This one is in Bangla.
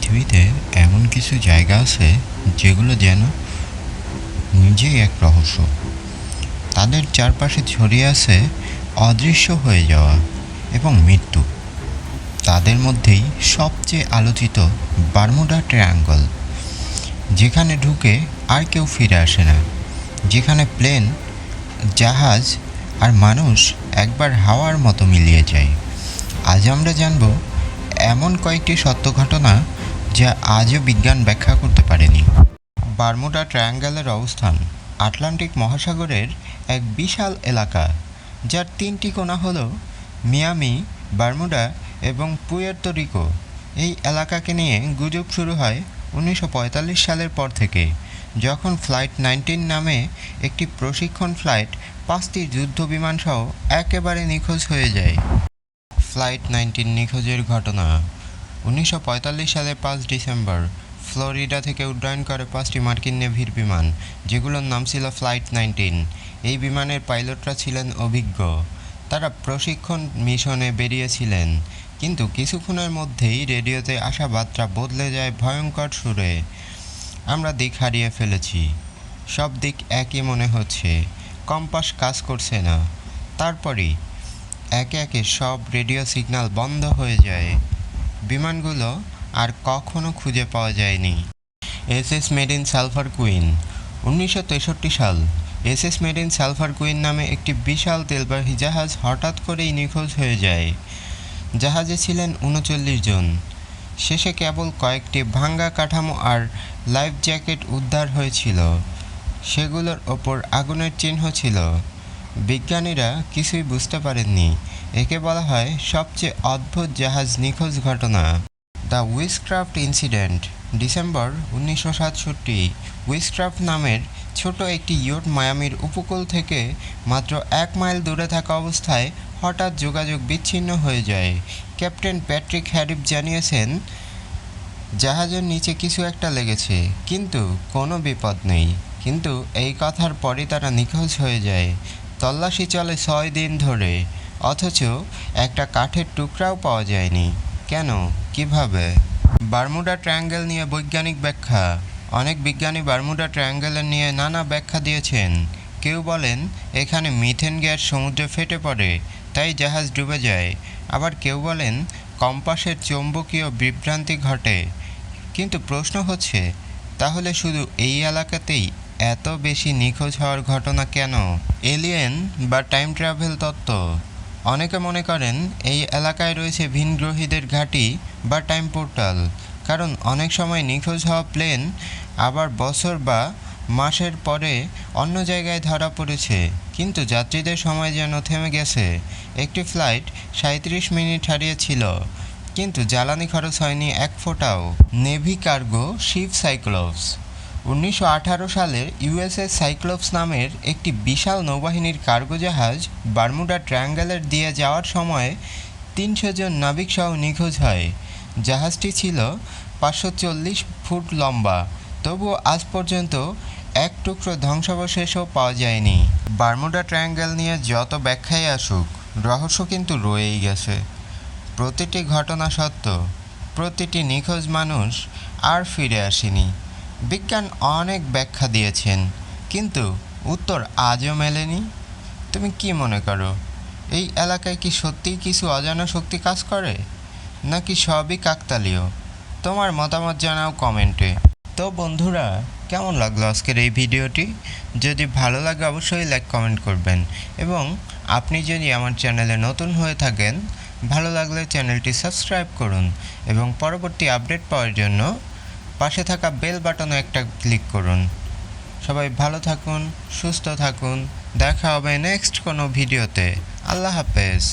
পৃথিবীতে এমন কিছু জায়গা আছে যেগুলো যেন নিজেই এক রহস্য। তাদের চারপাশে ছড়িয়ে আছে অদৃশ্য হয়ে যাওয়া এবং মৃত্যু। তাদের মধ্যেই সবচেয়ে আলোচিত বারমুডা ট্রায়াঙ্গল, যেখানে ঢুকে আর কেউ ফিরে আসে না, যেখানে প্লেন, জাহাজ আর মানুষ একবার হাওয়ার মতো মিলিয়ে যায়। আজ আমরা জানব এমন কয়েকটি সত্য ঘটনা যা আজও বিজ্ঞান ব্যাখ্যা করতে পারেনি। বারমুডা ট্রায়াঙ্গলের অবস্থান আটলান্টিক মহাসাগরের এক বিশাল এলাকা, যার তিনটি কোণা হল মিয়ামি, বারমুডা এবং পুয়ের্তো রিকো। এই এলাকাকে নিয়ে গুজব শুরু হয় 1945 সালের পর থেকে, যখন ফ্লাইট 19 নামে একটি প্রশিক্ষণ ফ্লাইট 5টি যুদ্ধবিমান সহ একেবারে নিখোঁজ হয়ে যায়। ফ্লাইট 19 নিখোঁজের ঘটনা 1945 সালের 5 ডিসেম্বর ফ্লোরিডা থেকে উড্ডয়ন করে 5টি মার্কিন নেভির বিমান, যেগুলোর নাম ছিল ফ্লাইট 19। এই বিমানের পাইলটরা ছিলেন অভিজ্ঞ। তারা প্রশিক্ষণ মিশনে বেরিয়েছিলেন, কিন্তু কিছুক্ষণের মধ্যেই রেডিওতে আসা বার্তা বদলে যায় ভয়ঙ্কর সুরে। আমরা দিক হারিয়ে ফেলেছি, সব দিক একই মনে হচ্ছে, কম্পাস কাজ করছে না। তারপরই একে একে সব রেডিও সিগন্যাল বন্ধ হয়ে যায়। বিমানগুলো আর কখনো খুঁজে পাওয়া যায়নি। এসএস মেরিন সালফার কুইন 1963 সাল। এসএস মেরিন সালফার কুইন নামে একটি বিশাল তেলবাহী জাহাজ হঠাৎ করেই নিখোঁজ হয়ে যায়। জাহাজে ছিলেন 39 জন। শেষে কেবল কয়েকটি ভাঙ্গা কাঠামো আর লাইফ জ্যাকেট উদ্ধার হয়েছিল। সেগুলোর ওপর আগুনের চিহ্ন ছিল। বিজ্ঞানীরা কিছুই বুঝতে পারেননি। একে বলা হয় সবচেয়ে অদ্ভুত জাহাজ নিখোঁজ ঘটনা। The Wizcraft incident, December 1967। Wizcraft নামের ছোট একটি ইয়ট মায়ামির উপকূল থেকে মাত্র 1 মাইল দূরে থাকা অবস্থায় হঠাৎ যোগাযোগ বিচ্ছিন্ন হয়ে যায়। ক্যাপ্টেন প্যাট্রিক হ্যারিফ জানিয়েছেন, জাহাজের নিচে কিছু একটা লেগেছে, কিন্তু কোনো বিপদ নেই। কিন্তু এই কথার পরই তারা নিখোঁজ হয়ে যায়। তল্লাশি চলে 6 দিন ধরে, অথচ একটা কাঠের টুকরাও পাওয়া যায়নি। কেন? কিভাবে? বারমুডা ট্রায়াঙ্গল নিয়ে বৈজ্ঞানিক ব্যাখ্যা। অনেক বিজ্ঞানী বারমুডা ট্রায়াঙ্গলের নিয়ে নানা ব্যাখ্যা দিয়েছেন। কেউ বলেন এখানে মিথেন গ্যাস সমুদ্রে ফেটে পড়ে, তাই জাহাজ ডুবে যায়। আবার কেউ বলেন কম্পাসের চৌম্বকীয় বিভ্রান্তি ঘটে। কিন্তু প্রশ্ন হচ্ছে, তাহলে শুধু এই এলাকাতেই এত বেশি নিখোঁজ হওয়ার ঘটনা কেন? এলিয়েন বা টাইম ট্রাভেল তত্ত্ব। অনেকে মনে করেন এই এলাকায় রয়েছে ভিনগ্রহীদের ঘাঁটি বা টাইম পোর্টাল, কারণ অনেক সময় নিখোঁজ হওয়া প্লেন আবার বছর বা মাসের পরে অন্য জায়গায় ধরা পড়েছে, কিন্তু যাত্রীদের সময় যেন থেমে গেছে। একটি ফ্লাইট 37 মিনিট হারিয়েছিল, কিন্তু জ্বালানি খরচ হয়নি এক ফোঁটাও। Navy cargo sheep Cyclops. 1918 সালের ইউএসএস সাইক্লোপস নামের একটি বিশাল নৌবাহিনীর কার্গো জাহাজ বারমুডা ট্রায়াঙ্গলের দিয়ে যাওয়ার সময় 300 জন নাবিকসহ নিখোঁজ হয়। জাহাজটি ছিল 540 ফুট লম্বা, তবুও আজ পর্যন্ত এক টুকরো ধ্বংসাবশেষও পাওয়া যায়নি। বারমুডা ট্রায়াঙ্গল নিয়ে যত ব্যাখ্যাই আসুক, রহস্য কিন্তু রয়েই গেছে। প্রতিটি ঘটনা সত্য, প্রতিটি নিখোঁজ মানুষ আর ফিরে আসেনি। বিজ্ঞান অনেক ব্যাখ্যা দিয়েছেন, কিন্তু উত্তর আজও মেলেনি। তুমি কি মনে করো, এই এলাকায় কি সত্যিই কিছু অজানা শক্তি কাজ করে, নাকি সবই কাকতালীয়? তোমার মতামত জানাও কমেন্টে। তো বন্ধুরা, কেমন লাগলো আজকের এই ভিডিওটি? যদি ভালো লাগে অবশ্যই লাইক কমেন্ট করবেন, এবং আপনি যদি আমার চ্যানেলে নতুন হয়ে থাকেন, ভালো লাগলে চ্যানেলটি সাবস্ক্রাইব করুন, এবং পরবর্তী আপডেট পাওয়ার জন্য পাশে থাকা বেল বাটনে একটা ক্লিক করুন। সবাই ভালো থাকুন, সুস্থ থাকুন। দেখা হবে নেক্সট কোনো ভিডিওতে। আল্লাহ হাফেজ।